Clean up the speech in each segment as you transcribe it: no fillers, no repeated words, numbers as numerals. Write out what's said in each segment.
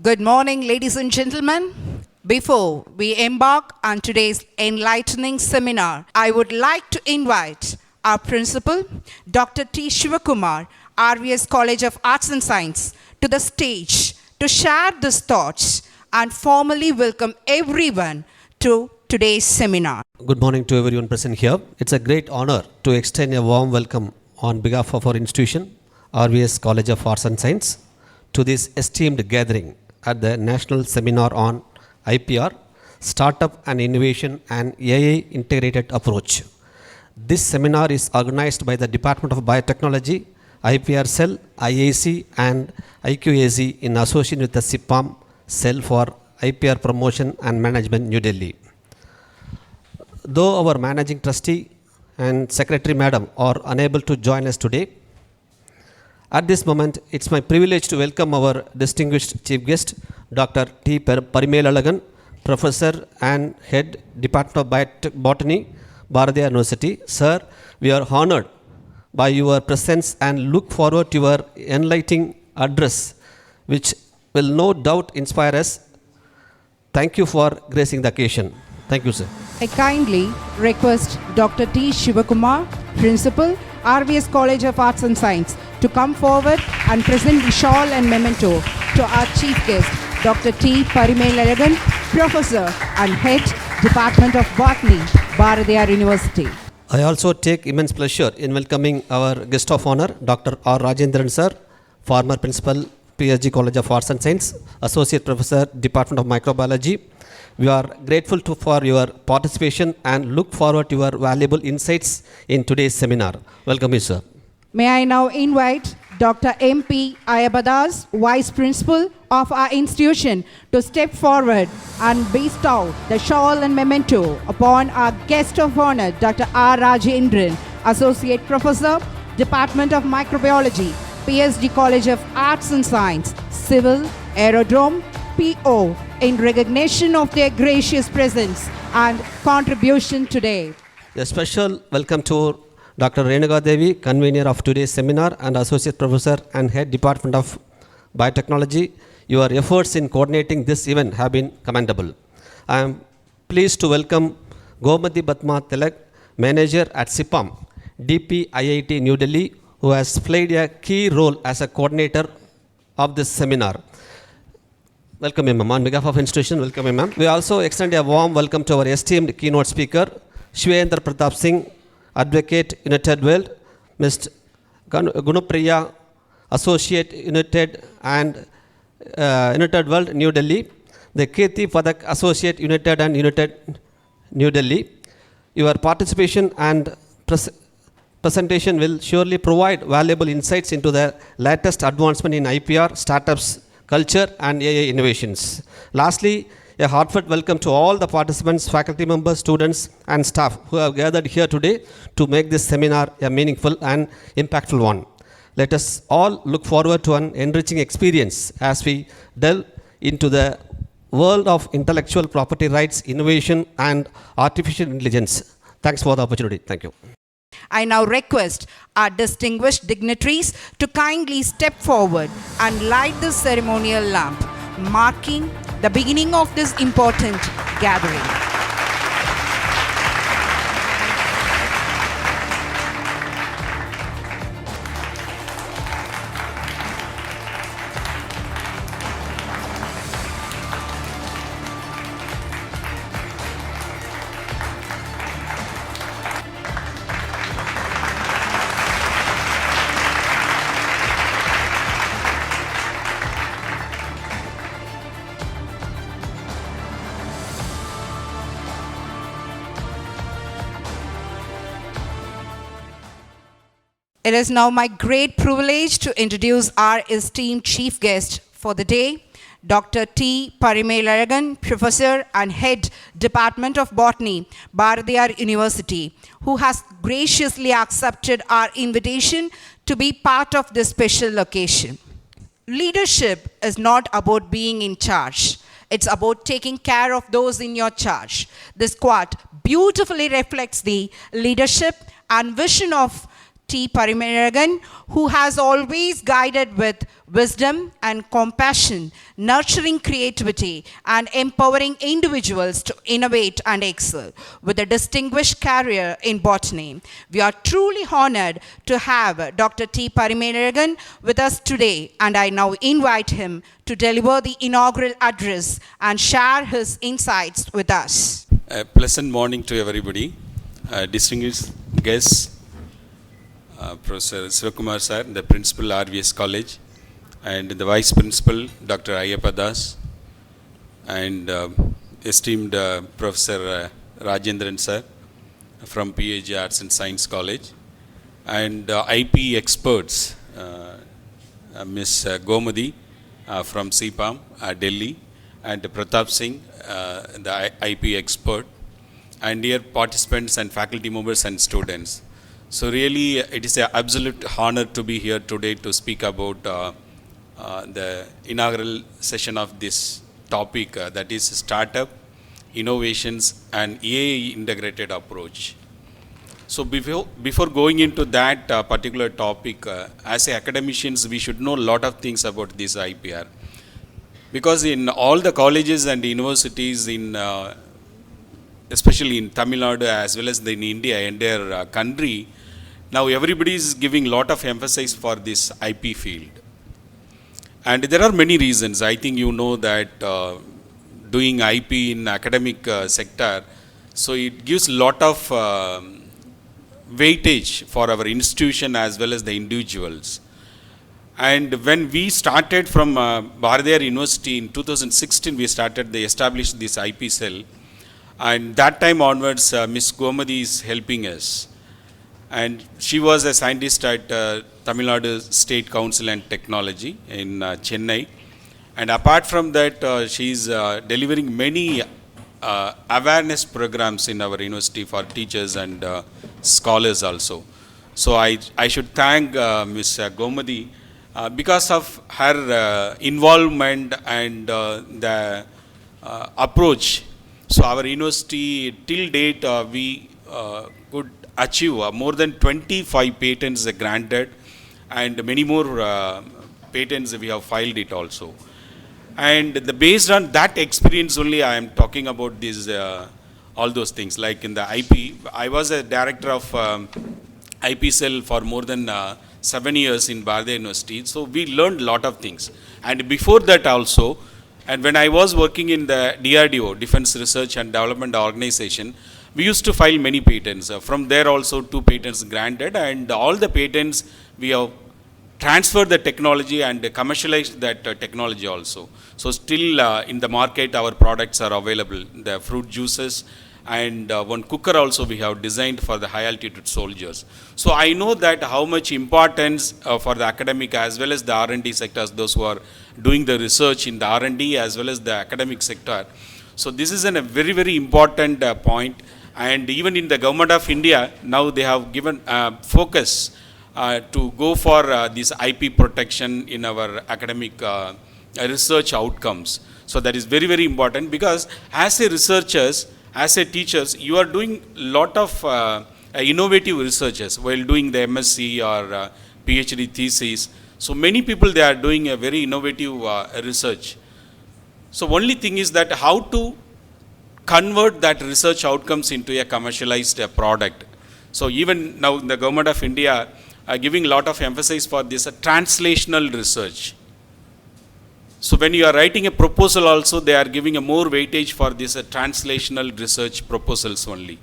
Good morning, ladies and gentlemen. Before we embark on today's enlightening seminar, I would like to invite our principal, Dr. T. Shivakumar, RVS College of Arts and Science, to the stage to share these thoughts and formally welcome everyone to today's seminar. Good morning to everyone present here. It's a great honor to extend a warm welcome on behalf of our institution, RVS College of Arts and Science, to this esteemed gathering at the National Seminar on IPR, Startup and Innovation and AI Integrated Approach. This seminar is organized by the Department of Biotechnology, IPR Cell, IAC and IQAC in association with the Cipam Cell for IPR Promotion and Management, New Delhi. Though our Managing Trustee and Secretary Madam are unable to join us today, at this moment, it's my privilege to welcome our distinguished Chief Guest, Dr. T. Parimelalagan, Professor and Head, Department of Botany, Bharatiya University. Sir, we are honored by your presence and look forward to your enlightening address, which will no doubt inspire us. Thank you for gracing the occasion. Thank you, sir. I kindly request Dr. T. Shivakumar, Principal, RVS College of Arts and Science, to come forward and present the shawl and memento to our Chief Guest, Dr. T. Parimelalagan, Professor and Head, Department of Botany, Bharatiya University. I also take immense pleasure in welcoming our guest of honor, Dr. R. Rajendran sir, former Principal, PSG College of Arts and Science, Associate Professor, Department of Microbiology. We are grateful for your participation and look forward to your valuable insights in today's seminar. Welcome you, sir. May I now invite Dr. M.P. Ayabadas, Vice Principal of our institution, to step forward and bestow the shawl and memento upon our guest of honor, Dr. R. Rajendran, Associate Professor, Department of Microbiology, PSG College of Arts and Science, Civil, Aerodrome, PO, in recognition of their gracious presence and contribution today. A special welcome to Dr. Renuka Devi, convener of today's seminar and Associate Professor and Head Department of Biotechnology. Your efforts in coordinating this event have been commendable. I am pleased to welcome Gomati Batma Tilak, Manager at Cipam, DPIIT New Delhi, who has played a key role as a coordinator of this seminar. Welcome, ma'am. On behalf of institution, welcome, ma'am. We also extend a warm welcome to our esteemed keynote speaker, Shwendra Pratap Singh, Advocate, United World, Mr. Gunapriya, Associate, United and United World, New Delhi, the Kirti Padak, Associate, United and United, New Delhi. Your participation and presentation will surely provide valuable insights into the latest advancement in IPR, startups, culture and AI innovations. Lastly, a heartfelt welcome to all the participants, faculty members, students and staff who have gathered here today to make this seminar a meaningful and impactful one. Let us all look forward to an enriching experience as we delve into the world of intellectual property rights, innovation and artificial intelligence. Thanks for the opportunity. Thank you. I now request our distinguished dignitaries to kindly step forward and light the ceremonial lamp, marking the beginning of this important gathering. It is now my great privilege to introduce our esteemed chief guest for the day, Dr. T. Parimelalagan, Professor and Head, Department of Botany, Bharatiya University, who has graciously accepted our invitation to be part of this special occasion. Leadership is not about being in charge. It's about taking care of those in your charge. This quote beautifully reflects the leadership and vision of T. Parimaragan, who has always guided with wisdom and compassion, nurturing creativity and empowering individuals to innovate and excel. With a distinguished career in botany, we are truly honored to have Dr. T. Parimaragan with us today, and I now invite him to deliver the inaugural address and share his insights with us. A pleasant morning to everybody. Distinguished guests, Professor Sivakumar sir, the principal RVS College, and the vice principal Dr. Ayyappa Das, and esteemed Professor Rajendran sir from PAG Arts and Science College, and IP experts, Ms. Gomadi from Cipam, Delhi, and Pratap Singh, the IP expert, and dear participants and faculty members and students. So really, it is an absolute honor to be here today to speak about the inaugural session of this topic, that is startup, innovations, and AI integrated approach. So before going into that particular topic, as academicians, we should know a lot of things about this IPR. Because in all the colleges and universities in especially in Tamil Nadu as well as in India and their country, now everybody is giving a lot of emphasis for this IP field. And there are many reasons. I think you know that doing IP in academic sector, so it gives a lot of weightage for our institution as well as the individuals. And when we started from Bharadiyar University in 2016, we established this IP cell. And that time onwards, Ms. Gomadi is helping us. And she was a scientist at Tamil Nadu State Council and Technology in Chennai. And apart from that, she is delivering many awareness programs in our university for teachers and scholars also. So I should thank Ms. Gomadi because of her involvement and the approach. So our university till date we could achieve more than 25 patents granted, and many more patents we have filed it also. And based on that experience only I am talking about this all those things. Like in the IP, I was a director of IP cell for more than 7 years in Bharadiyar University. So we learned a lot of things. And before that also, and when I was working in the DRDO, Defense Research and Development Organization, we used to file many patents. From there also 2 patents granted, and all the patents we have transferred the technology and commercialized that technology also. So still in the market our products are available, the fruit juices, and one cooker also we have designed for the high altitude soldiers. So I know that how much importance for the academic as well as the R&D sectors, those who are doing the research in the R&D as well as the academic sector. So this is a very, very important point. And even in the government of India, now they have given focus to go for this IP protection in our academic research outcomes. So that is very, very important, because as a researchers, as a teachers, you are doing a lot of innovative researches while doing the MSc or PhD thesis. So many people, they are doing a very innovative research. So only thing is that how to convert that research outcomes into a commercialized product. So even now the government of India are giving a lot of emphasis for this translational research. So when you are writing a proposal also, they are giving a more weightage for this translational research proposals only.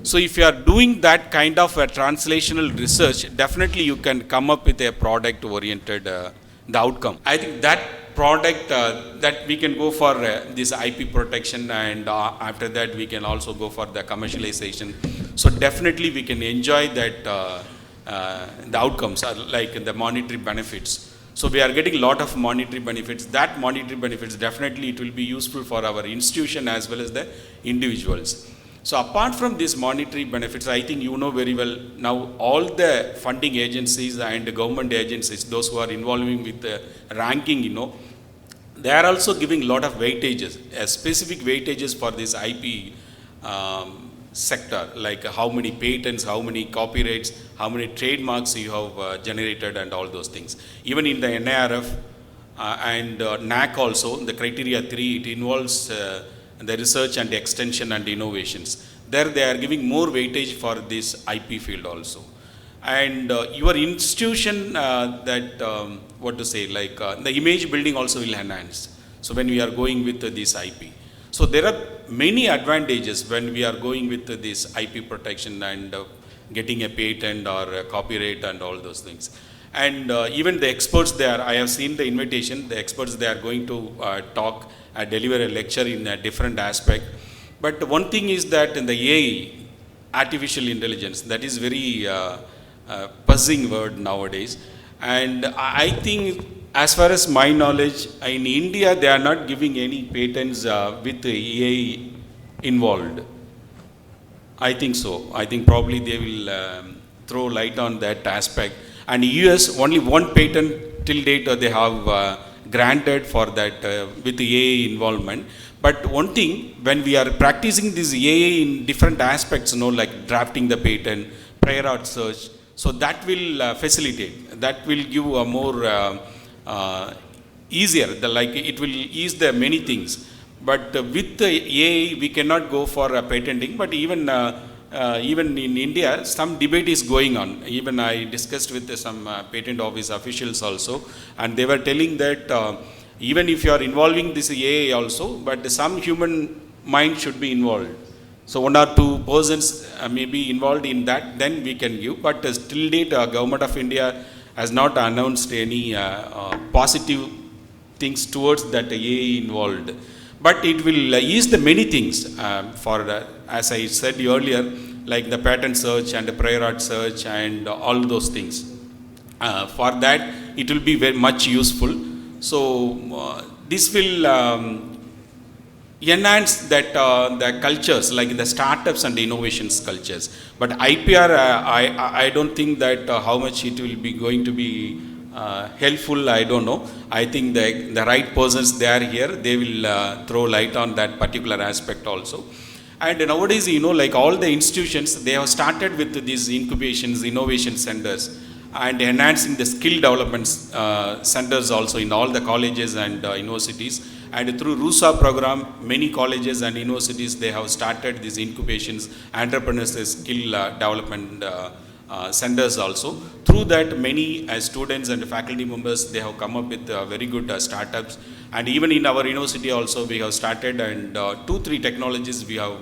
So if you are doing that kind of a translational research, definitely you can come up with a product oriented the outcome. I think that product that we can go for this IP protection, and after that we can also go for the commercialization. So definitely we can enjoy that the outcomes are like the monetary benefits. So we are getting a lot of monetary benefits. That monetary benefits, definitely it will be useful for our institution as well as the individuals. So apart from these monetary benefits, I think you know very well now all the funding agencies and the government agencies, those who are involving with the ranking, you know, they are also giving a lot of weightages, specific weightages for this IP sector, like how many patents, how many copyrights, how many trademarks you have generated and all those things. Even in the NIRF and NAC also, the criteria 3, it involves the research and extension and innovations. There they are giving more weightage for this IP field also. And your institution what to say, like the image building also will enhance. So when we are going with this IP. So there are many advantages when we are going with this IP protection and getting a patent or a copyright and all those things. And even the experts there, I have seen the invitation, the experts they are going to talk, deliver a lecture in a different aspect. But one thing is that in the AI, artificial intelligence, that is very buzzing word nowadays. And I think as far as my knowledge, in India, they are not giving any patents with AI involved. I think so. I think probably they will throw light on that aspect. And US, only one patent till date they have granted for that with AI involvement. But one thing, when we are practicing this AI in different aspects, like drafting the patent, prior art search, so that will facilitate, that will give a more easier, like it will ease the many things. But with the AI, we cannot go for patenting. But even in India, some debate is going on. Even I discussed with some patent office officials also, and they were telling that even if you are involving this AI also, but some human mind should be involved. So one or two persons may be involved in that, then we can give. But till date, Government of India has not announced any positive things towards that AI involved. But it will ease the many things as I said earlier, like the patent search and the prior art search and all those things. For that, it will be very much useful. So this will enhance that the cultures, like the startups and the innovations cultures. But IPR, I don't think that how much it will be going to be helpful, I don't know. I think the right persons they are here, they will throw light on that particular aspect also. And nowadays, like all the institutions, they have started with these incubations, innovation centers, and enhancing the skill development centers also in all the colleges and universities. And through RUSA program, many colleges and universities, they have started these incubations, entrepreneurs skill development centers also. Through that, many students and faculty members, they have come up with very good startups. And even in our university also, we have started, and 2-3 technologies we have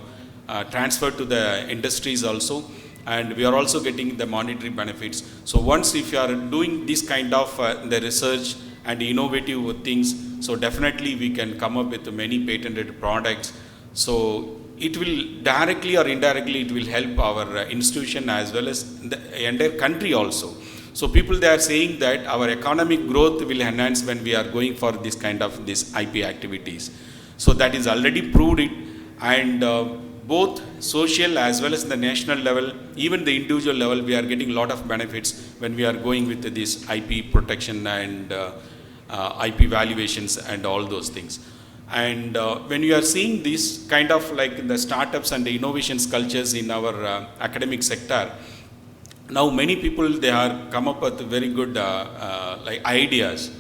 transferred to the industries also. And we are also getting the monetary benefits. So once if you are doing this kind of the research and innovative things, so definitely we can come up with many patented products. So it will directly or indirectly, it will help our institution as well as the entire country also. So people, they are saying that our economic growth will enhance when we are going for this kind of this IP activities. So that is already proved it. And both social as well as the national level, even the individual level, we are getting a lot of benefits when we are going with this IP protection and IP valuations and all those things. And when you are seeing this kind of like the startups and the innovations cultures in our academic sector, now many people, they are come up with very good like ideas.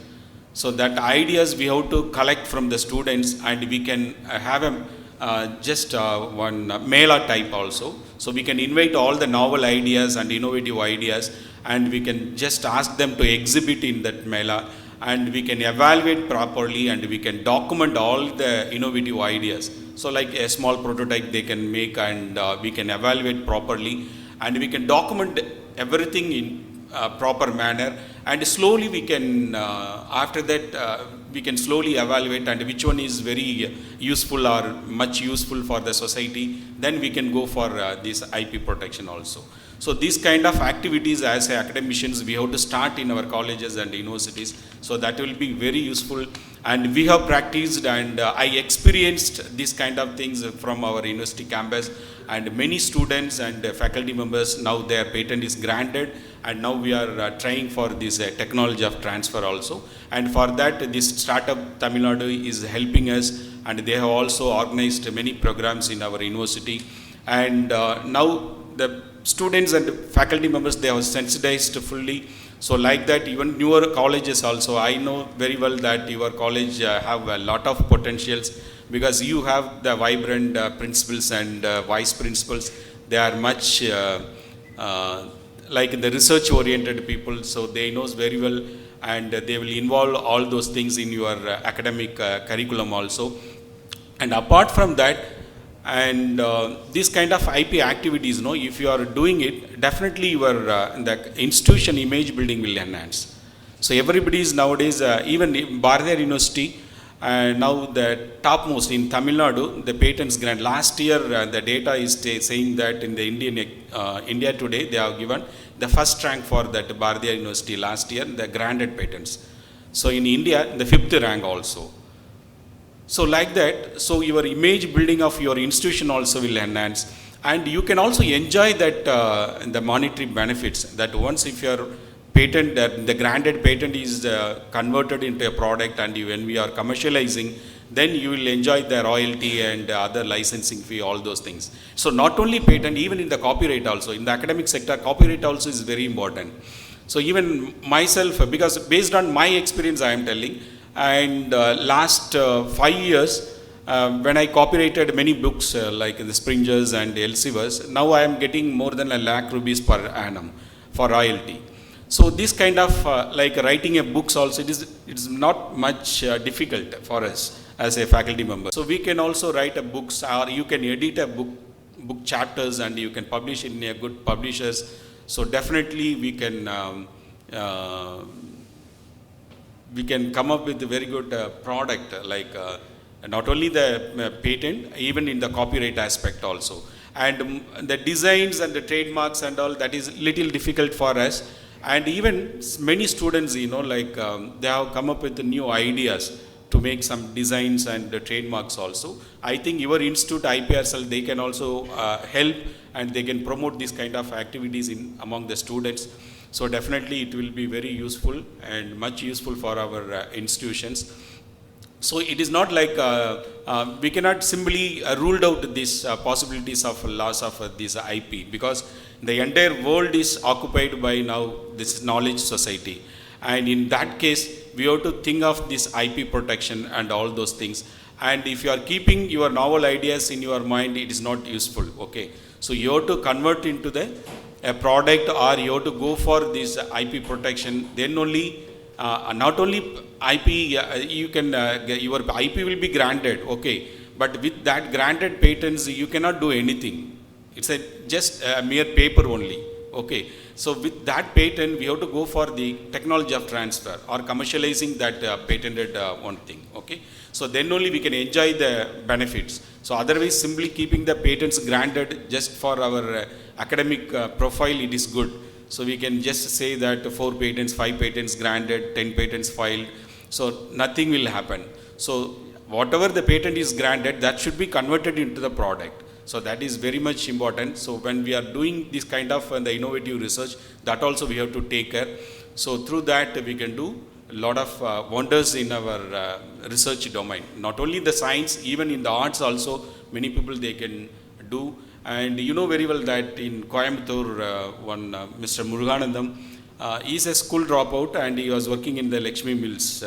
So that ideas we have to collect from the students, and we can have just one mailer type also. So we can invite all the novel ideas and innovative ideas, and we can just ask them to exhibit in that mailer, and we can evaluate properly, and we can document all the innovative ideas. So like a small prototype they can make, and we can evaluate properly, and we can document everything in proper manner, and slowly we can after that we can slowly evaluate and which one is very useful or much useful for the society. Then we can go for this IP protection also. So these kind of activities as academicians, we have to start in our colleges and universities. So that will be very useful. And we have practiced, and I experienced these kind of things from our university campus. And many students and faculty members, now their patent is granted. And now we are trying for this technology of transfer also. And for that, this startup Tamil Nadu is helping us. And they have also organized many programs in our university. And now the students and faculty members, they are sensitized fully. So like that, even newer colleges also, I know very well that your college have a lot of potentials, because you have the vibrant principals and vice principals. They are much like the research oriented people, so they knows very well, and they will involve all those things in your academic curriculum also. And apart from that, and this kind of IP activities, if you are doing it, definitely your the institution image building will enhance. So everybody is nowadays, even in Bharatiya University, now the topmost in Tamil Nadu, the patents grant. Last year, the data is saying that in the India Today, they have given the first rank for that Bharatiya University last year, the granted patents. So in India, the 5th rank also. So like that, so your image building of your institution also will enhance, and you can also enjoy that the monetary benefits, that once if your patent, the granted patent is converted into a product, and when we are commercializing, then you will enjoy the royalty and other licensing fee, all those things. So not only patent, even in the copyright also, in the academic sector, copyright also is very important. So even myself, because based on my experience I am telling, and last 5 years, when I copyrighted many books like the Springers and Elsevers, now I am getting more than ₹1,00,000 per annum for royalty. So this kind of like writing a books also, it is not much difficult for us as a faculty member. So we can also write a books, or you can edit a book chapters, and you can publish in a good publishers. So definitely we can come up with a very good product, like not only the patent, even in the copyright aspect also. And the designs and the trademarks and all, that is little difficult for us. And even many students, like they have come up with new ideas to make some designs and trademarks also. I think your institute, IPRSL, they can also help, and they can promote this kind of activities among the students. So definitely it will be very useful and much useful for our institutions. So it is not like we cannot simply rule out these possibilities of loss of this IP, because the entire world is occupied by now this knowledge society. And in that case, we have to think of this IP protection and all those things. And if you are keeping your novel ideas in your mind, it is not useful. Okay, so you have to convert into a product, or you have to go for this IP protection. Then only, not only IP, you can your IP will be granted. Okay, but with that granted patents, you cannot do anything. It's just a mere paper only. Okay, so with that patent, we have to go for the technology of transfer or commercializing that patented one thing. Okay, so then only we can enjoy the benefits. So otherwise, simply keeping the patents granted just for our academic profile, it is good. So we can just say that 4 patents, 5 patents granted, 10 patents filed. So nothing will happen. So whatever the patent is granted, that should be converted into the product. So that is very much important. So when we are doing this kind of the innovative research, that also we have to take care. So through that, we can do a lot of wonders in our research domain. Not only the science, even in the arts also, many people they can do. And you know very well that in Coimbatore, Mr. Muruganandam, he is a school dropout, and he was working in the Lakshmi Mills.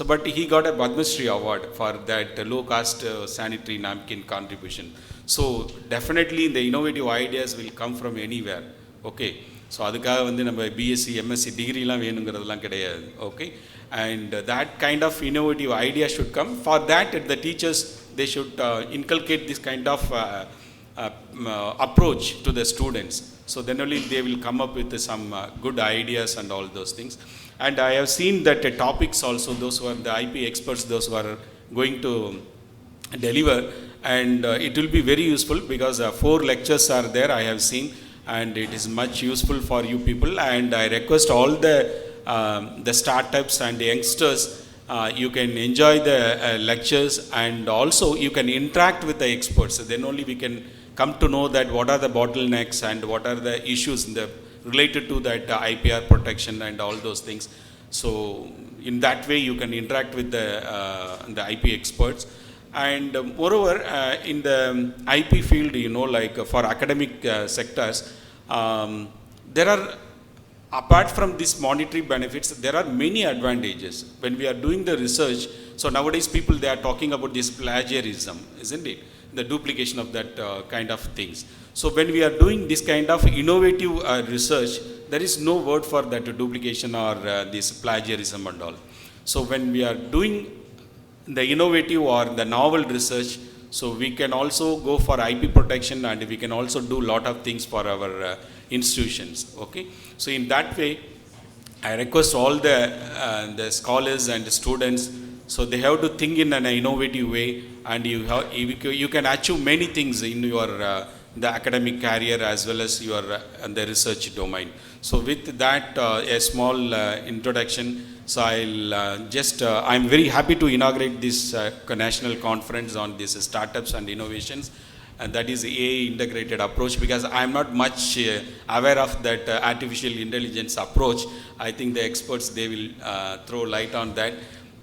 But he got a Padma Shri award for that low cost sanitary napkin contribution. So definitely the innovative ideas will come from anywhere. Okay, so அதுக்காக வந்து நம்ம BSc MSc டிகிரிலாம் வேணுங்கிறதெல்லாம் கிடையாது. Okay, and that kind of innovative idea should come. For that, the teachers, they should inculcate this kind of approach to the students. So then only they will come up with some good ideas and all those things. And I have seen that topics also, those who are the IP experts, those who are going to deliver, and it will be very useful, because 4 lectures are there, I have seen, and it is much useful for you people. And I request all the startups and the youngsters, you can enjoy the lectures, and also you can interact with the experts. Then only we can come to know that what are the bottlenecks and what are the issues related to that IPR protection and all those things. So in that way, you can interact with the IP experts. And moreover, in the IP field, like for academic sectors, there are, apart from these monetary benefits, there are many advantages. When we are doing the research, so nowadays people, they are talking about this plagiarism, isn't it? The duplication of that kind of things. So when we are doing this kind of innovative research, there is no word for that duplication or this plagiarism and all. So when we are doing the innovative or the novel research, so we can also go for IP protection, and we can also do a lot of things for our institutions. Okay, so in that way, I request all the scholars and the students, so they have to think in an innovative way, and you can achieve many things in your the academic career as well as your the research domain. So with that, a small introduction. So I'm very happy to inaugurate this national conference on these startups and innovations, and that is AI integrated approach, because I'm not much aware of that artificial intelligence approach. I think the experts, they will throw light on that.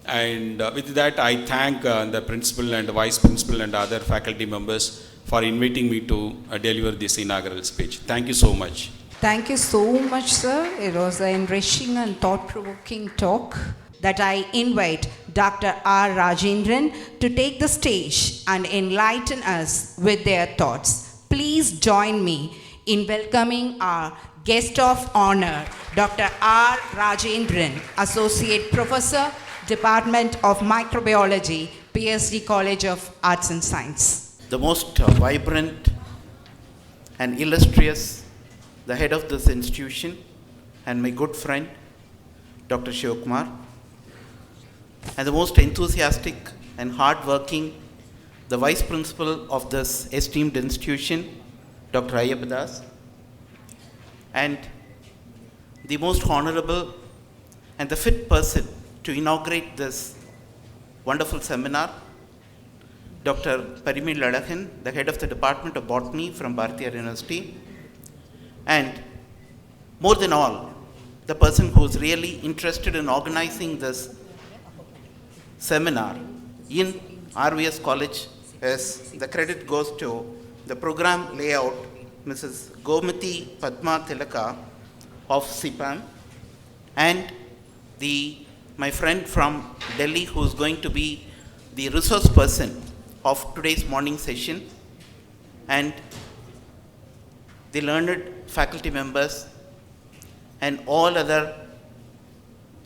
And with that, I thank the principal and vice principal and other faculty members for inviting me to deliver this inaugural speech. Thank you so much. Thank you so much, sir. It was an enriching and thought-provoking talk. That I invite Dr. R. Rajendran to take the stage and enlighten us with their thoughts. Please join me in welcoming our guest of honor, Dr. R. Rajendran, Associate Professor, Department of Microbiology, PSD College of Arts and Science. The most vibrant and illustrious, the head of this institution, and my good friend, Dr. Shivakumar, and the most enthusiastic and hard-working, the vice principal of this esteemed institution, Dr. Ayapadas, and the most honorable and the fit person to inaugurate this wonderful seminar, Dr. Parimil Ladakan, the head of the Department of Botany from Bharatiya University, and more than all, the person who's really interested in organizing this seminar in RVS College, as the credit goes to the program layout, Mrs. Gomati Padma Tilaka of Cipam, and my friend from Delhi, who's going to be the resource person of today's morning session, and the learned faculty members, and all other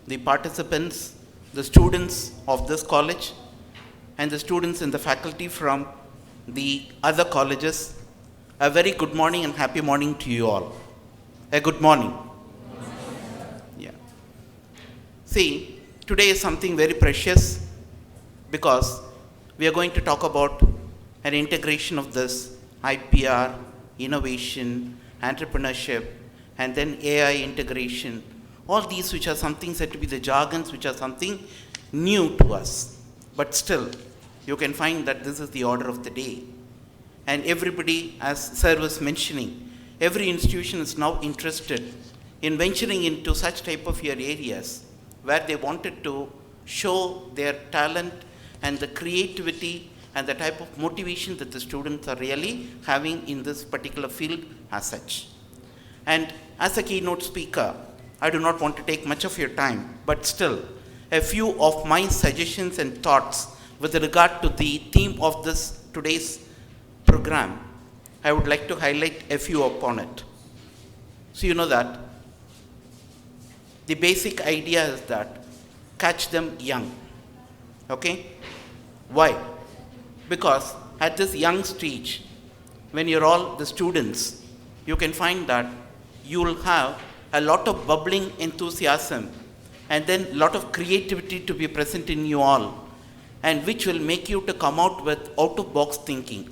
the participants, the students of this college, and the students in the faculty from the other colleges. A very good morning and happy morning to you all. A good morning. Yeah. See, today is something very precious, because we are going to talk about an integration of this IPR, innovation, entrepreneurship, and then AI integration. All these which are something said to be the jargons, which are something new to us. But still, you can find that this is the order of the day. And everybody, as Sir was mentioning, every institution is now interested in venturing into such type of areas where they wanted to show their talent and the creativity and the type of motivation that the students are really having in this particular field as such. And as a keynote speaker, I do not want to take much of your time, but still, a few of my suggestions and thoughts with regard to the theme of this today's program, I would like to highlight a few upon it. So you know that the basic idea is that catch them young. Okay? Why? Because at this young stage, when you're all the students, you can find that you will have a lot of bubbling enthusiasm and then a lot of creativity to be present in you all, and which will make you to come out with out-of-box thinking.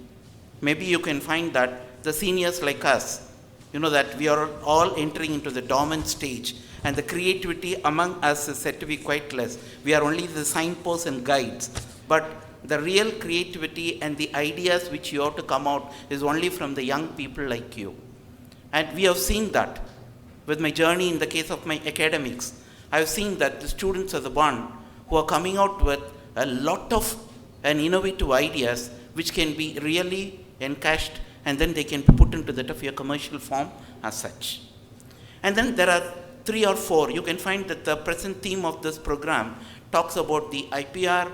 Maybe you can find that the seniors like us, you know that we are all entering into the dormant stage, and the creativity among us is said to be quite less. We are only the signposts and guides, but the real creativity and the ideas which you have to come out is only from the young people like you. And we have seen that with my journey in the case of my academics. I have seen that the students are the one who are coming out with a lot of and innovative ideas which can be really encashed and then they can be put into that of your commercial form as such. And then there are 3 or 4. You can find that the present theme of this program talks about the IPR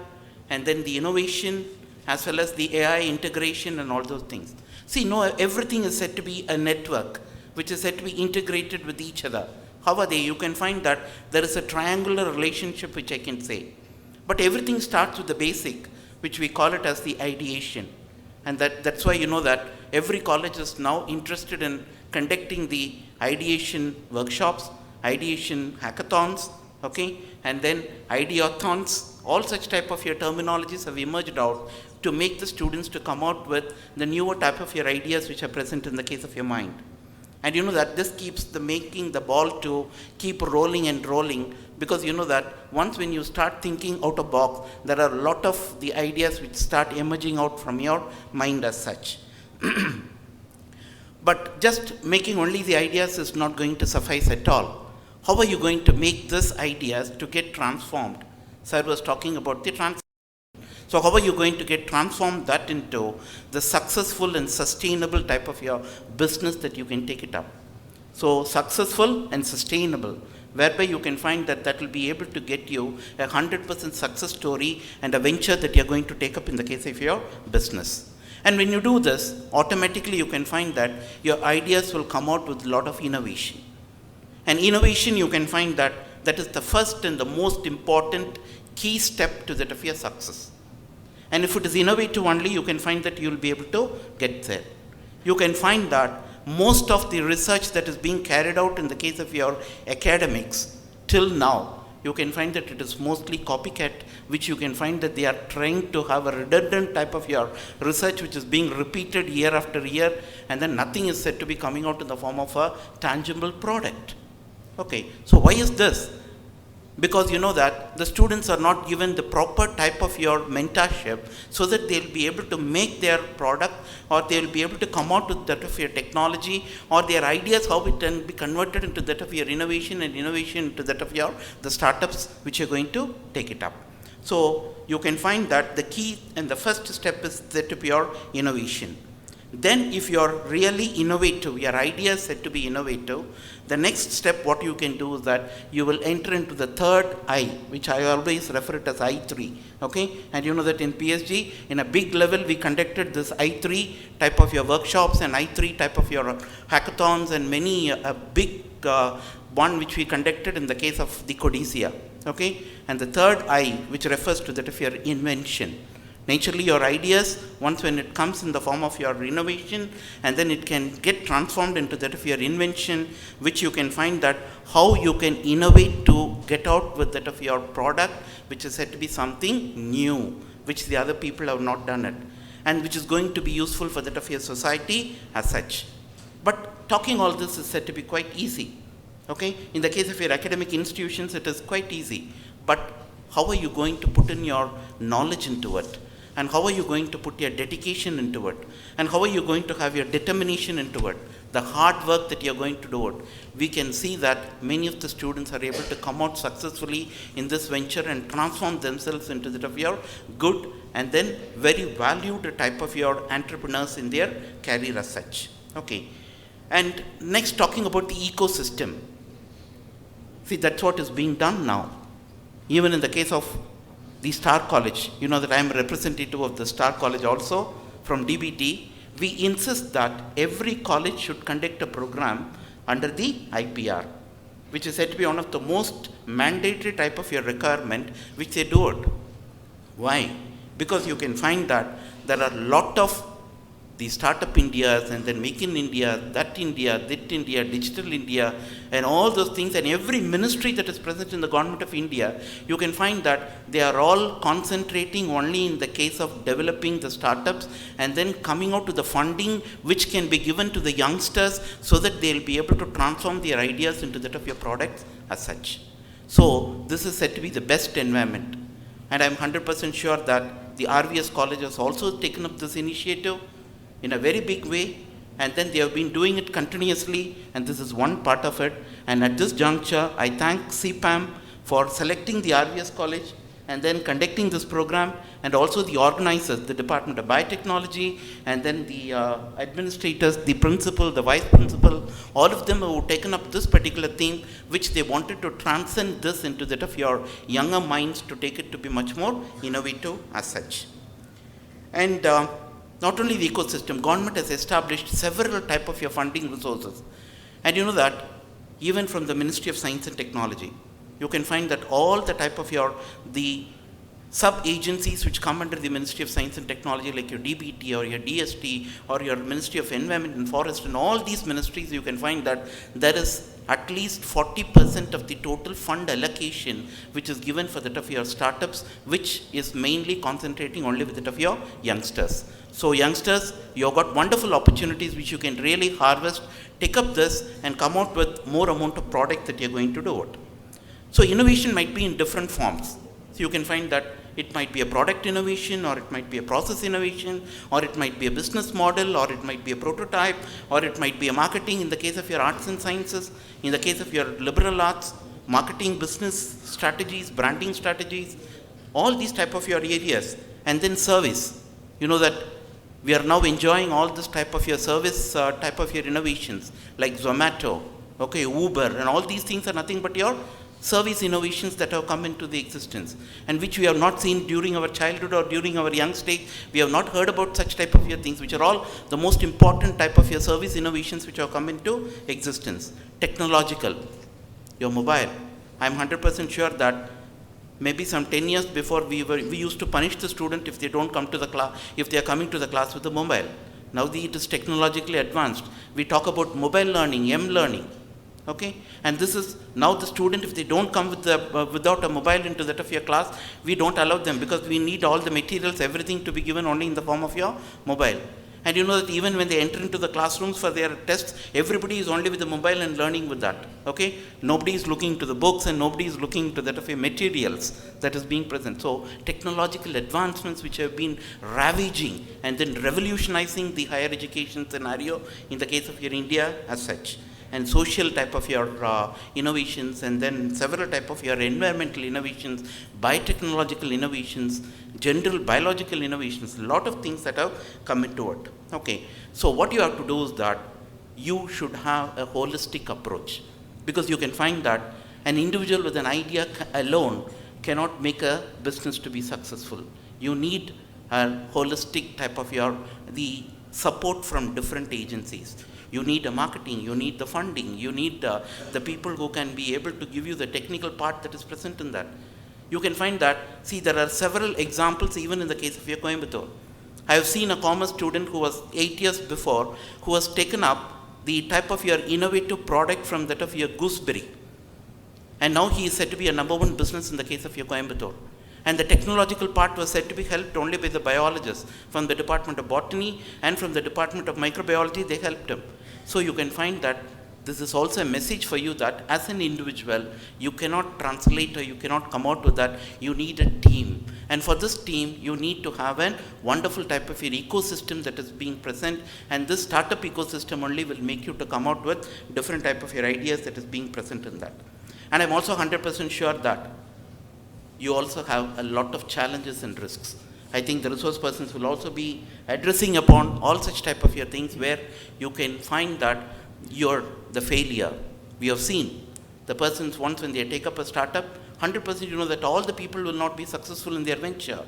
and then the innovation as well as the AI integration and all those things. See, no, everything is said to be a network which is said to be integrated with each other. How are they? You can find that there is a triangular relationship which I can say. But everything starts with the basic, which we call it as the ideation. And that's why you know that every college is now interested in conducting the ideation workshops, ideation hackathons, okay, and then ideathons. All such type of your terminologies have emerged out to make the students to come out with the newer type of your ideas which are present in the case of your mind. And you know that this keeps the making the ball to keep rolling and rolling, because you know that once when you start thinking out of box, there are a lot of the ideas which start emerging out from your mind as such. But just making only the ideas is not going to suffice at all. How are you going to make these ideas to get transformed? Sir was talking about the transformation. So how are you going to get transformed that into the successful and sustainable type of your business that you can take it up? So successful and sustainable, whereby you can find that that will be able to get you a 100% success story and a venture that you're going to take up in the case of your business. And when you do this, automatically you can find that your ideas will come out with a lot of innovation. And innovation, you can find that that is the first and the most important key step to that of your success. And if it is innovative only, you can find that you will be able to get there. You can find that most of the research that is being carried out in the case of your academics till now, you can find that it is mostly copycat, which you can find that they are trying to have a redundant type of your research which is being repeated year after year, and then nothing is said to be coming out in the form of a tangible product. Okay, so why is this? Because you know that the students are not given the proper type of your mentorship so that they'll be able to make their product, or they'll be able to come out with that of your technology or their ideas, how it can be converted into that of your innovation, and innovation into that of your the startups which you're going to take it up. So you can find that the key and the first step is that of your innovation. Then if you're really innovative, your idea is said to be innovative, the next step what you can do is that you will enter into the third I, which I always refer it as I3. Okay, and you know that in PSG, in a big level, we conducted this I3 type of your workshops and I3 type of your hackathons, and many a big one which we conducted in the case of the Codicia. Okay, and the third I, which refers to that of your invention. Naturally, your ideas, once when it comes in the form of your innovation, and then it can get transformed into that of your invention, which you can find that how you can innovate to get out with that of your product, which is said to be something new, which the other people have not done it, and which is going to be useful for that of your society as such. But talking all this is said to be quite easy. Okay, in the case of your academic institutions, it is quite easy. But how are you going to put in your knowledge into it? And how are you going to put your dedication into it? And how are you going to have your determination into it? The hard work that you're going to do it. We can see that many of the students are able to come out successfully in this venture and transform themselves into that of your good and then very valued type of your entrepreneurs in their career as such. Okay. And next, talking about the ecosystem. See, that's what is being done now. Even in the case of the Star College, you know that I am a representative of the Star College also from DBT. We insist that every college should conduct a program under the IPR, which is said to be one of the most mandatory type of your requirement, which they do it. Why? Because you can find that there are a lot of the startup Indias, and then Make in India, that India, Digital India, and all those things, and every ministry that is present in the government of India, you can find that they are all concentrating only in the case of developing the startups and then coming out to the funding which can be given to the youngsters so that they will be able to transform their ideas into that of your products as such. So this is said to be the best environment, and I am 100% sure that the RVS College has also taken up this initiative in a very big way, and then they have been doing it continuously, and this is one part of it. And at this juncture, I thank Cipam for selecting the RVS College and then conducting this program, and also the organizers, the Department of Biotechnology, and then the administrators, the principal, the vice principal, all of them have taken up this particular theme, which they wanted to transcend this into that of your younger minds to take it to be much more innovative as such. And not only the ecosystem, government has established several type of your funding resources. And you know that even from the Ministry of Science and Technology, you can find that all the type of the sub-agencies which come under the Ministry of Science and Technology, like your DBT or your DST or your Ministry of Environment and Forest, and all these ministries, you can find that there is at least 40% of the total fund allocation which is given for that of your startups, which is mainly concentrating only with that of your youngsters. So youngsters, you've got wonderful opportunities which you can really harvest, take up this and come out with more amount of product that you're going to do it. So innovation might be in different forms. So you can find that it might be a product innovation, or it might be a process innovation, or it might be a business model, or it might be a prototype, or it might be a marketing in the case of your arts and sciences, in the case of your liberal arts, marketing, business strategies, branding strategies, all these type of your areas. And then service. You know that we are now enjoying all this type of your service, type of your innovations, like Zomato, okay, Uber, and all these things are nothing but your service innovations that have come into the existence, and which we have not seen during our childhood or during our young stage. We have not heard about such type of your things, which are all the most important type of your service innovations which have come into existence. Technological, your mobile. I'm 100% sure that maybe some 10 years before we used to punish the student if they don't come to the class, if they are coming to the class with a mobile. Now it is technologically advanced. We talk about mobile learning, M-learning. Okay, and this is now the student, if they don't come with without a mobile into that of your class, we don't allow them, because we need all the materials, everything to be given only in the form of your mobile. And you know that even when they enter into the classrooms for their tests, everybody is only with the mobile and learning with that. Okay, nobody is looking to the books, and nobody is looking to that of your materials that is being present. So technological advancements which have been ravaging and then revolutionizing the higher education scenario in the case of your India as such. And social type of your innovations, and then several type of your environmental innovations, biotechnological innovations, general biological innovations, a lot of things that have come into it. Okay, so what you have to do is that you should have a holistic approach, because you can find that an individual with an idea alone cannot make a business to be successful. You need a holistic type of the support from different agencies. You need a marketing, you need the funding, you need the people who can be able to give you the technical part that is present in that. You can find that, see, there are several examples even in the case of your Coimbatore. I have seen a commerce student who was 8 years before, who has taken up the type of your innovative product from that of your gooseberry. And now he is said to be a #1 business in the case of your Coimbatore. And the technological part was said to be helped only by the biologists from the Department of Botany and from the Department of Microbiology. They helped him. So you can find that this is also a message for you that as an individual, you cannot translate or you cannot come out with that. You need a team. And for this team, you need to have a wonderful type of your ecosystem that is being present. And this startup ecosystem only will make you to come out with different type of your ideas that is being present in that. And I'm also 100% sure that you also have a lot of challenges and risks. I think the resource persons will also be addressing upon all such type of your things where you can find that the failure. We have seen the persons once when they take up a startup, 100% you know that all the people will not be successful in their venture.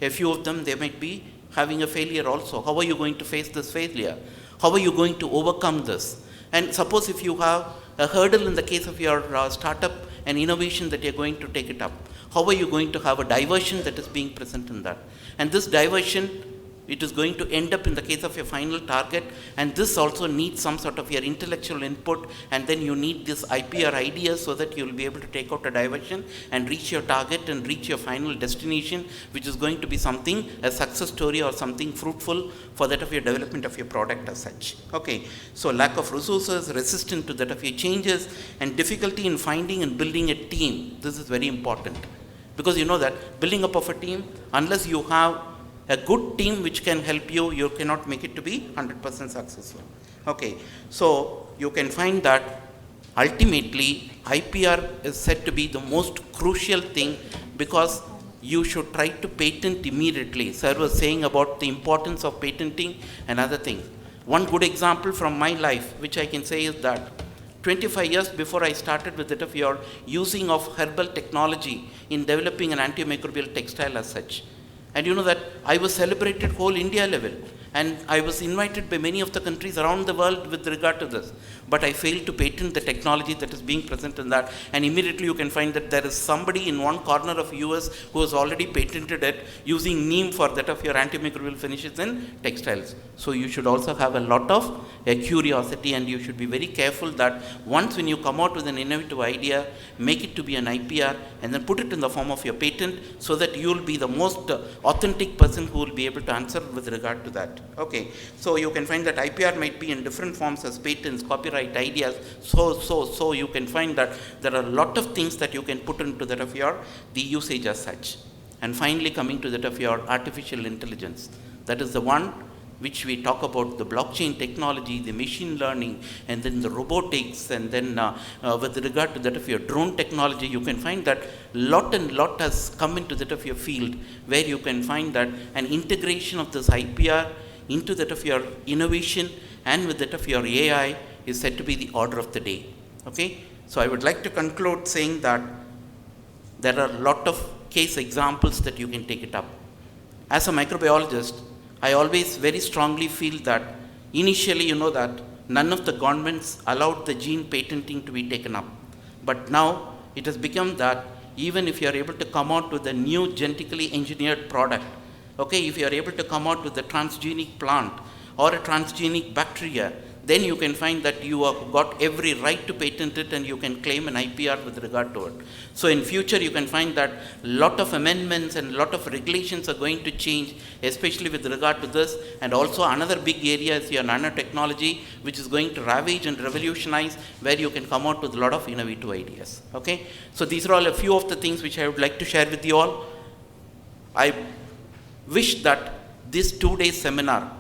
A few of them, they might be having a failure also. How are you going to face this failure? How are you going to overcome this? And suppose if you have a hurdle in the case of your startup and innovation that you're going to take it up, how are you going to have a diversion that is being present in that? And this diversion, it is going to end up in the case of your final target, and this also needs some sort of your intellectual input, and then you need this IP or ideas so that you will be able to take out a diversion and reach your target and reach your final destination, which is going to be something, a success story or something fruitful for that of your development of your product as such. Okay, so lack of resources, resistance to that of your changes, and difficulty in finding and building a team. This is very important, because you know that building up of a team, unless you have a good team which can help you, you cannot make it to be 100% successful. Okay, so you can find that ultimately IPR is said to be the most crucial thing, because you should try to patent immediately. Sir was saying about the importance of patenting and other things. One good example from my life, which I can say, is that 25 years before I started with it of your using of herbal technology in developing an antimicrobial textile as such. And you know that I was celebrated whole India level. And I was invited by many of the countries around the world with regard to this. But I failed to patent the technology that is being present in that. And immediately you can find that there is somebody in one corner of US who has already patented it using neem for that of your antimicrobial finishes in textiles. So you should also have a lot of curiosity, and you should be very careful that once when you come out with an innovative idea, make it to be an IPR and then put it in the form of your patent, so that you will be the most authentic person who will be able to answer with regard to that. Okay, so you can find that IPR might be in different forms as patents, copyright, ideas. So you can find that there are a lot of things that you can put into that of your the usage as such. And finally, coming to that of your artificial intelligence, that is the one which we talk about, the blockchain technology, the machine learning, and then the robotics, and then with regard to that of your drone technology, you can find that lot has come into that of your field, where you can find that an integration of this IPR into that of your innovation and with that of your AI is said to be the order of the day. Okay, so I would like to conclude saying that there are a lot of case examples that you can take it up. As a microbiologist, I always very strongly feel that initially, you know, that none of the governments allowed the gene patenting to be taken up. But now it has become that even if you are able to come out with a new genetically engineered product, okay, if you are able to come out with a transgenic plant or a transgenic bacteria, then you can find that you have got every right to patent it, and you can claim an IPR with regard to it. So in future, you can find that a lot of amendments and a lot of regulations are going to change, especially with regard to this. And also another big area is your nanotechnology, which is going to ravage and revolutionize, where you can come out with a lot of innovative ideas. Okay, so these are all a few of the things which I would like to share with you all. I wish that this 2-day seminar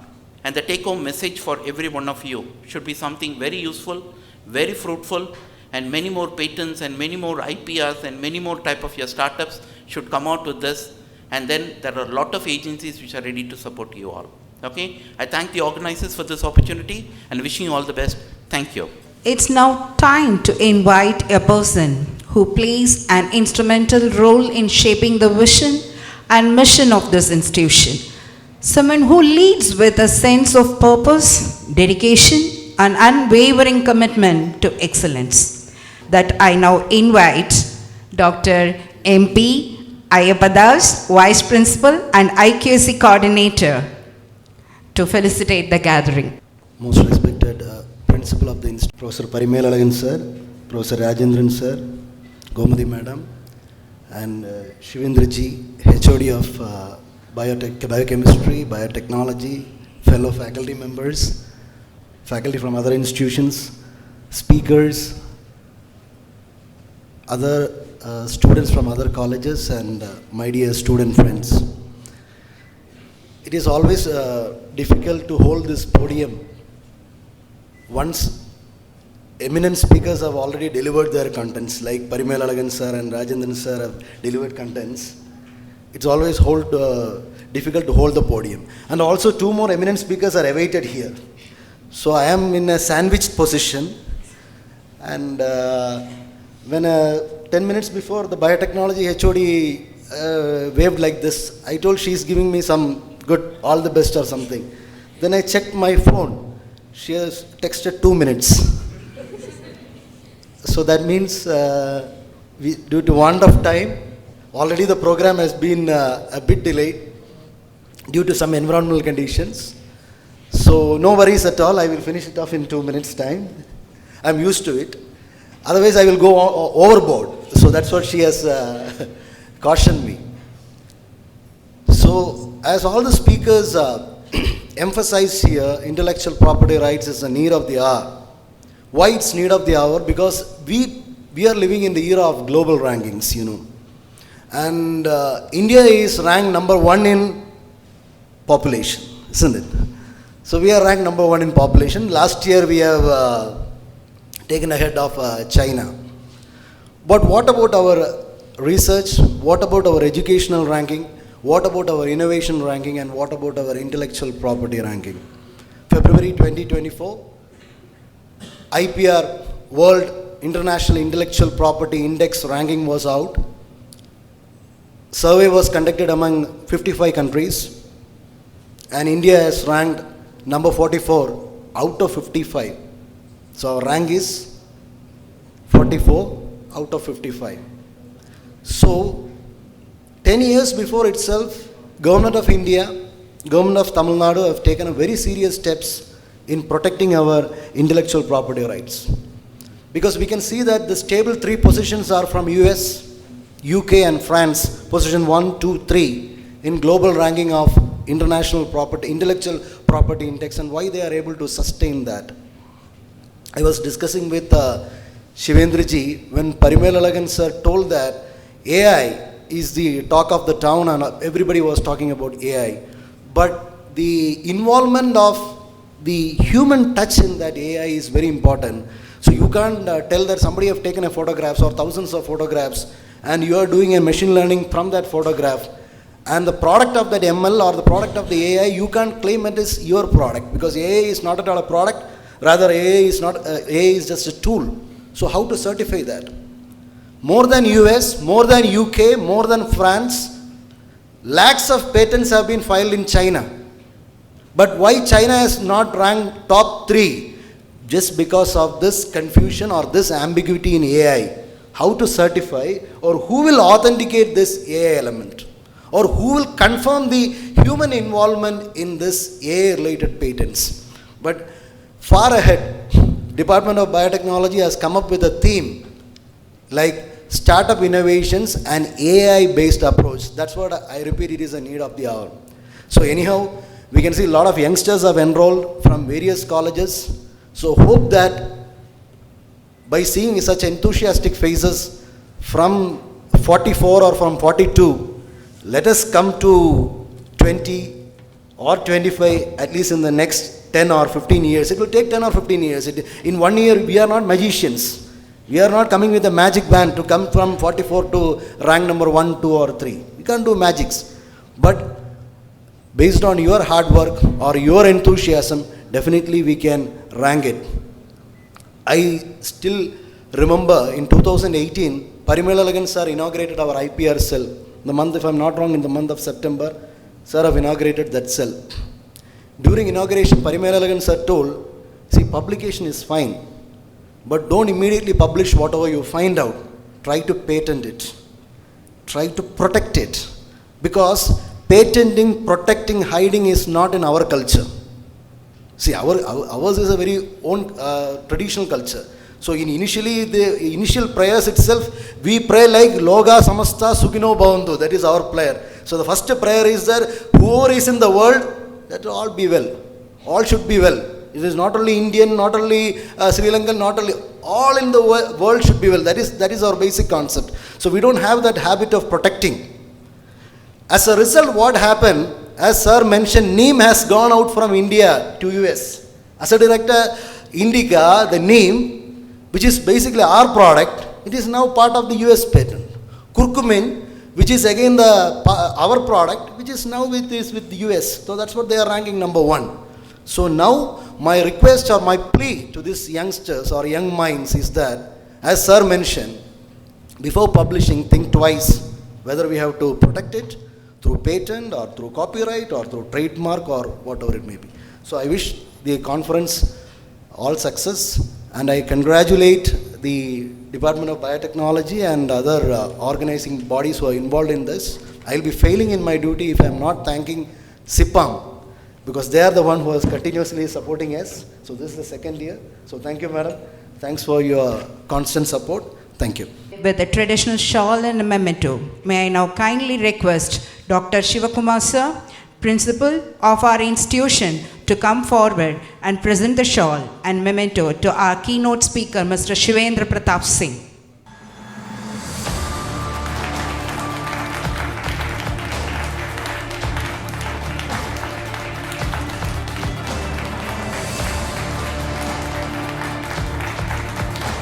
and the take-home message for every one of you should be something very useful, very fruitful, and many more patents and many more IPRs and many more type of your startups should come out with this. And then there are a lot of agencies which are ready to support you all. Okay, I thank the organizers for this opportunity and wishing you all the best. Thank you. It's now time to invite a person who plays an instrumental role in shaping the vision and mission of this institution. Someone who leads with a sense of purpose, dedication, and unwavering commitment to excellence. That I now invite Dr. MP Ayapadas, Vice Principal and IQC Coordinator, to felicitate the gathering. Most respected Principal of the Institute, Professor Parimelalagan Sir, Professor Rajendran Sir, Gomadi Madam, and Shivendra Ji, HOD of Biochemistry, Biotechnology, fellow faculty members, faculty from other institutions, speakers, other students from other colleges, and my dear student friends. It is always difficult to hold this podium once eminent speakers have already delivered their contents, like Parimelalagan Sir and Rajendran Sir have delivered contents. It's always difficult to hold the podium. And also 2 more eminent speakers are awaited here. So I am in a sandwiched position. And when 10 minutes before the biotechnology HOD waved like this, I told she's giving me some good, all the best or something. Then I checked my phone. She has texted 2 minutes. So that means due to want of time, already the program has been a bit delayed due to some environmental conditions. So no worries at all, I will finish it off in 2 minutes time. I'm used to it. Otherwise I will go overboard. So that's what she has cautioned me. So as all the speakers emphasized here, intellectual property rights is a need of the hour. Why it's need of the hour? Because we are living in the era of global rankings, you know. And India is ranked number 1 in population, isn't it? So we are ranked number 1 in population. Last year we have taken ahead of China. But what about our research, what about our educational ranking, what about our innovation ranking, and what about our intellectual property ranking. February 2024, IPR World International Intellectual Property Index ranking was out. Survey was conducted among 55 countries, and India is ranked number 44 out of 55. So our rank is 44 out of 55. So 10 years before itself, Government of India, Government of Tamil Nadu have taken a very serious steps in protecting our intellectual property rights. Because we can see that the stable 3 positions are from US, UK and France, position 1, 2, 3 in global ranking of international property, intellectual property index, and why they are able to sustain that. I was discussing with Shivendraji when Parimelalagan sir told that AI is the talk of the town and everybody was talking about AI. But the involvement of the human touch in that AI is very important. So you can't tell that somebody have taken a photographs or thousands of photographs and you are doing a machine learning from that photograph, and the product of that ML or the product of the AI, you can't claim it is your product, because AI is not at all a product, rather AI is just a tool. So how to certify that? More than US, more than UK, more than France, lakhs of patents have been filed in China. But why China is not ranked top 3? Just because of this confusion or this ambiguity in AI. How to certify, or who will authenticate this AI element, or who will confirm the human involvement in this AI related patents. But far ahead, Department of Biotechnology has come up with a theme like startup innovations and AI based approach. That's what I repeat, it is a need of the hour. So anyhow, we can see a lot of youngsters have enrolled from various colleges. So hope that by seeing such enthusiastic faces from 44 or from 42, let us come to 20 or 25 at least in the next 10 or 15 years. It will take 10 or 15 years. In 1 year, we are not magicians. We are not coming with a magic band to come from 44 to rank number 1, 2 or 3. We can't do magics. But based on your hard work or your enthusiasm, definitely we can rank it. I still remember in 2018, Parimelalagan sir inaugurated our IPR cell. The month, if I'm not wrong, in the month of September, sir have inaugurated that cell. During inauguration, Parimelalagan sir told, see, publication is fine, but don't immediately publish whatever you find out. Try to patent it. Try to protect it. Because patenting, protecting, hiding is not in our culture. See, ours is a very own traditional culture. So initially, the initial prayers itself, we pray like Loga Samasta Sukino Bhavantu. That is our prayer. So the first prayer is that whoever is in the world, that all be well. All should be well. It is not only Indian, not only Sri Lankan, not only, all in the world should be well. That is our basic concept. So we don't have that habit of protecting. As a result, what happened, as sir mentioned, NEEM has gone out from India to US. As a director, Indica, the NEEM, which is basically our product, it is now part of the US patent. Curcumin, which is again our product, which is now with the US. So that's what they are ranking number 1. So now my request or my plea to these youngsters or young minds is that, as sir mentioned, before publishing, think twice whether we have to protect it through patent or through copyright or through trademark or whatever it may be. So I wish the conference all success, and I congratulate the Department of Biotechnology and other organizing bodies who are involved in this. I'll be failing in my duty if I'm not thanking Cipam, because they are the one who is continuously supporting us. So this is the second year. So thank you, madam. Thanks for your constant support. Thank you. With a traditional shawl and a memento, may I now kindly request Dr. Shivakumar sir, principal of our institution, to come forward and present the shawl and memento to our keynote speaker, Mr. Shivendra Pratap Singh.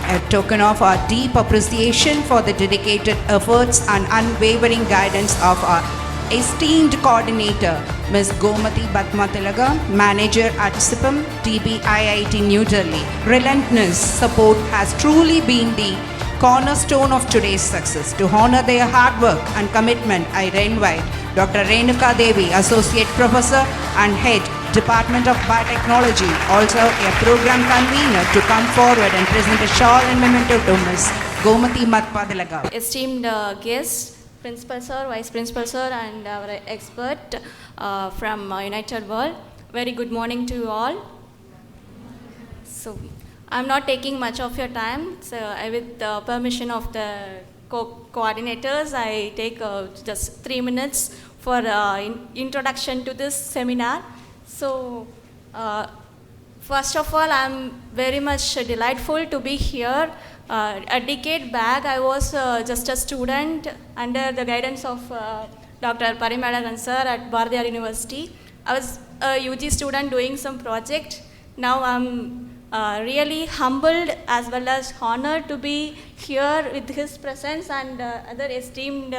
A token of our deep appreciation for the dedicated efforts and unwavering guidance of our esteemed coordinator, Ms. Gomati Batmatilaga, manager at Cipam, TBIIT New Delhi. Relentless support has truly been the cornerstone of today's success. To honor their hard work and commitment, I invite Dr. Renuka Devi, Associate Professor and Head, Department of Biotechnology, also a program convener, to come forward and present a shawl and memento to Ms. Gomati Batmatilaga. Esteemed guests, Principal Sir, Vice Principal Sir, and our expert from United World. Very good morning to you all. So, I'm not taking much of your time. So, with the permission of the coordinators, I take just 3 minutes for introduction to this seminar. So, first of all, I'm very much delightful to be here. A decade back, I was just a student under the guidance of Dr. Parimalagan sir at Bardiyar University. I was a UG student doing some project. Now I'm really humbled as well as honored to be here with his presence and other esteemed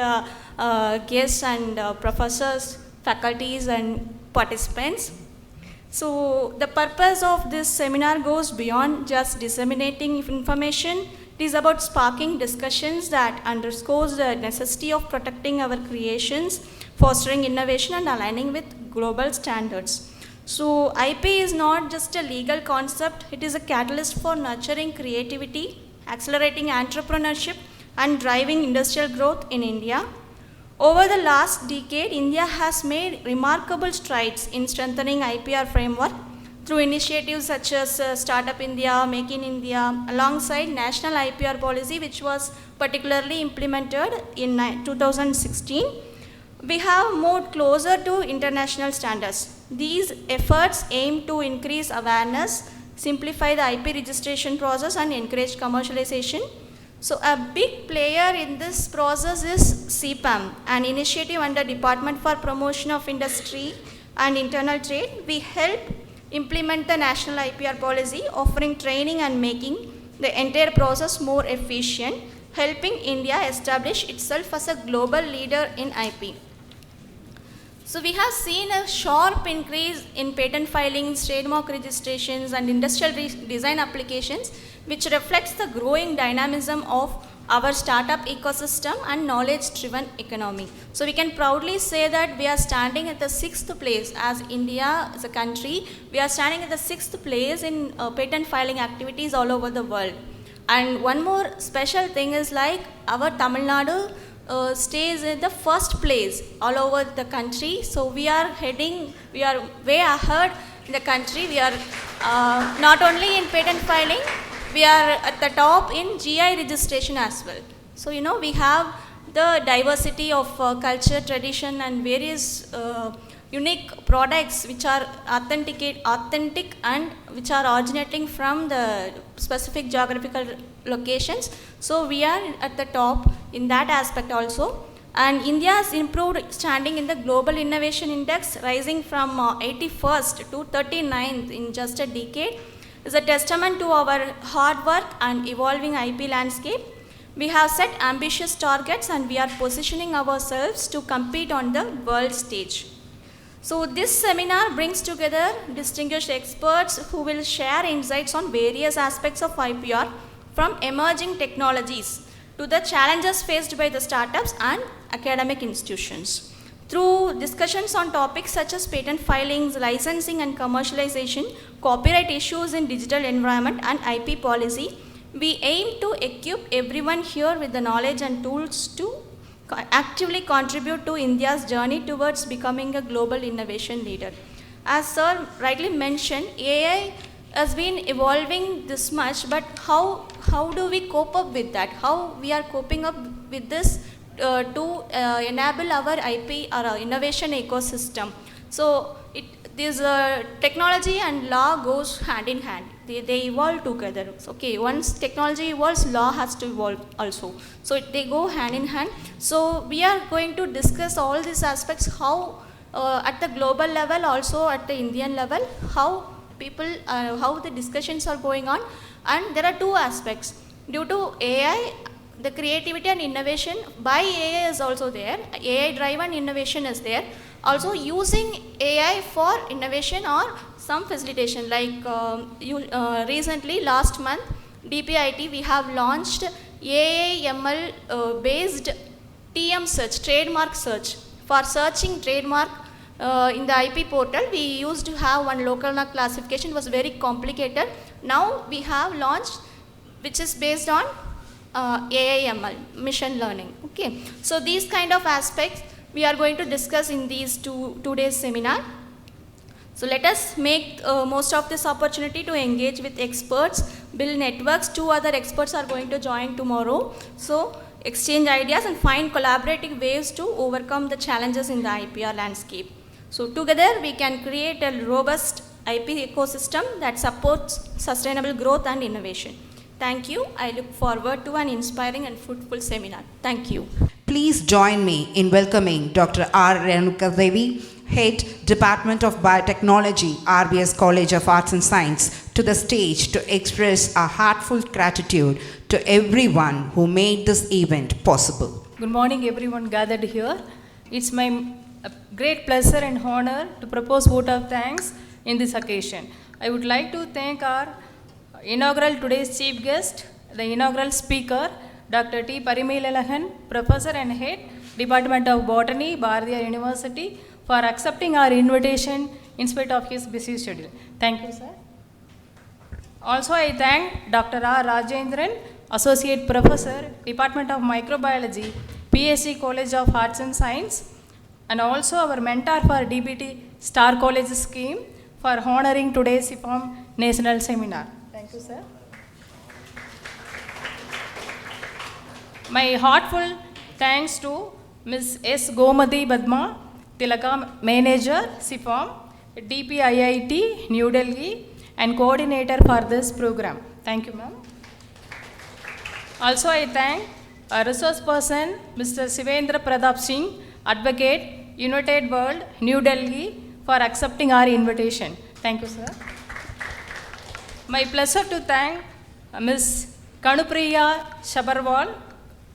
guests and professors, faculties and participants. So the purpose of this seminar goes beyond just disseminating information. It is about sparking discussions that underscores the necessity of protecting our creations, fostering innovation and aligning with global standards. So IP is not just a legal concept, it is a catalyst for nurturing creativity, accelerating entrepreneurship and driving industrial growth in India. Over the last decade, India has made remarkable strides in strengthening IPR framework through initiatives such as Startup India, Make in India, alongside National IPR policy, which was particularly implemented in 2016. We have moved closer to international standards. These efforts aim to increase awareness, simplify the IP registration process, and encourage commercialization. So a big player in this process is Cipam, an initiative under Department for Promotion of Industry and Internal Trade. We help implement the national IPR policy, offering training and making the entire process more efficient, helping India establish itself as a global leader in IP. So we have seen a sharp increase in patent filings, trademark registrations and industrial design applications, which reflects the growing dynamism of our startup ecosystem and knowledge-driven economy. So we can proudly say that we are standing at the 6th place as India as a country. We are standing at the 6th place in patent filing activities all over the world. And one more special thing is like our Tamil Nadu stays in the first place all over the country. So we are way ahead in the country. We are not only in patent filing, we are at the top in GI registration as well. So we have the diversity of culture, tradition and various unique products which are authentic and which are originating from the specific geographical locations. So we are at the top in that aspect also. And India has improved standing in the Global Innovation Index, rising from 81st to 39th in just a decade. Is a testament to our hard work and evolving IP landscape. We have set ambitious targets and we are positioning ourselves to compete on the world stage. So this seminar brings together distinguished experts who will share insights on various aspects of IPR, from emerging technologies to the challenges faced by the startups and academic institutions. Through discussions on topics such as patent filings, licensing and commercialization, copyright issues in digital environment and IP policy, we aim to equip everyone here with the knowledge and tools to actively contribute to India's journey towards becoming a global innovation leader. As Sir rightly mentioned, AI has been evolving this much, but how do we cope up with that? How we are coping up with this to enable our IP or our innovation ecosystem? So this technology and law goes hand in hand. They evolve together. So, okay, once technology evolves, law has to evolve also. So they go hand in hand. So we are going to discuss all these aspects, how at the global level, also at the Indian level, how the discussions are going on. And there are two aspects. Due to AI, the creativity and innovation by AI is also there. AI driven innovation is there. Also using AI for innovation or some facilitation, like recently last month DPIT we have launched AIML based TM search, trademark search. For searching trademark in the IP portal, we used to have one local mark classification, was very complicated. Now we have launched, which is based on AIML, machine learning. Okay, so these kind of aspects we are going to discuss in these two days seminar. So let us make most of this opportunity to engage with experts, build networks. 2 other experts are going to join tomorrow. So exchange ideas and find collaborative ways to overcome the challenges in the IPR landscape. So together we can create a robust IP ecosystem that supports sustainable growth and innovation. Thank you. I look forward to an inspiring and fruitful seminar. Thank you. Please join me in welcoming Dr. R. Renuka Devi, Head, Department of Biotechnology, RBS College of Arts and Science, to the stage to express our heartfelt gratitude to everyone who made this event possible. Good morning, everyone gathered here. It's my great pleasure and honor to propose vote of thanks in this occasion. I would like to thank our inaugural today's chief guest, the inaugural speaker, Dr. T. Parimilalahan, Professor and Head, Department of Botany, Bharatiya University, for accepting our invitation in spite of his busy schedule. Thank you, sir. Also, I thank Dr. R. Rajendran, Associate Professor, Department of Microbiology, PSC College of Arts and Science, and also our mentor for DBT Star College scheme for honoring today's Cipam National Seminar. Thank you, sir. My heartfelt thanks to Ms. S. Gomadi Badma, Tilaka Manager, Cipam, DPIIT, New Delhi, and coordinator for this program. Thank you, ma'am. Also, I thank a resource person, Mr. Sivendra Pradap Singh, Advocate, United World, New Delhi, for accepting our invitation. Thank you, sir. My pleasure to thank Ms. Kanupriya Shabarwal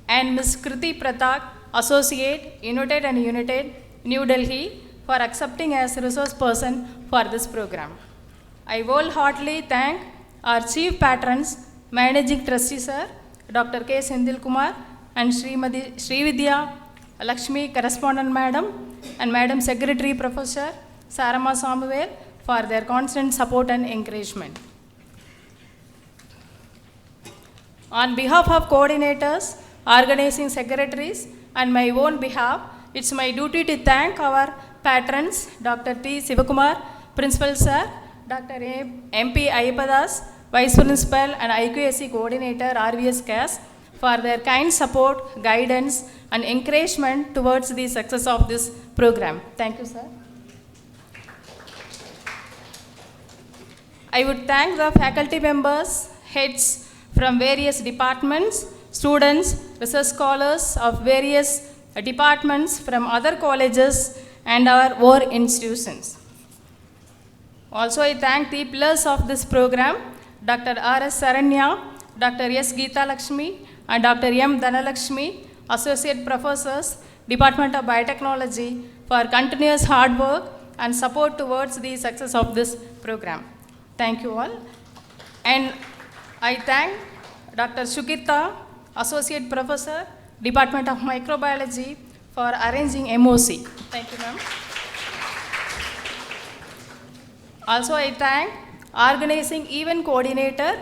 and Ms. Kriti Pratak, Associate, United and United, New Delhi, for accepting as resource person for this program. I wholeheartedly thank our chief patrons, Managing Trustee Sir, Dr. K. Sendil Kumar, and Srividya Lakshmi, Correspondent Madam, and Madam Secretary Professor Sarama Samuel, for their constant support and encouragement. On behalf of coordinators, organizing secretaries, and my own behalf, it's my duty to thank our patrons, Dr. T. Sivakumar, Principal Sir, Dr. MP Ayapadas, Vice Principal and IQSC Coordinator, RVS CAS, for their kind support, guidance, and encouragement towards the success of this program. Thank you, sir. I would thank the faculty members, heads from various departments, students, research scholars of various departments from other colleges and our own institutions. Also, I thank the pillars of this program, Dr. R.S. Saranya, Dr. S. Geeta Lakshmi, and Dr. M. Dhanalakshmi, Associate Professors, Department of Biotechnology, for continuous hard work and support towards the success of this program. Thank you all. And I thank Dr. Shukita, Associate Professor, Department of Microbiology, for arranging MOC. Thank you, ma'am. Also, I thank organizing event coordinator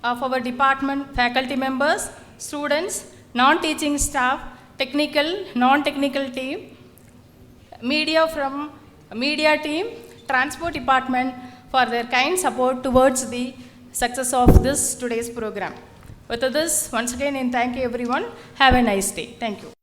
of our department, faculty members, students, non-teaching staff, technical, non-technical team, media from media team, transport department, for their kind support towards the success of this today's program. With this, once again, and thank you everyone. Have a nice day. Thank you.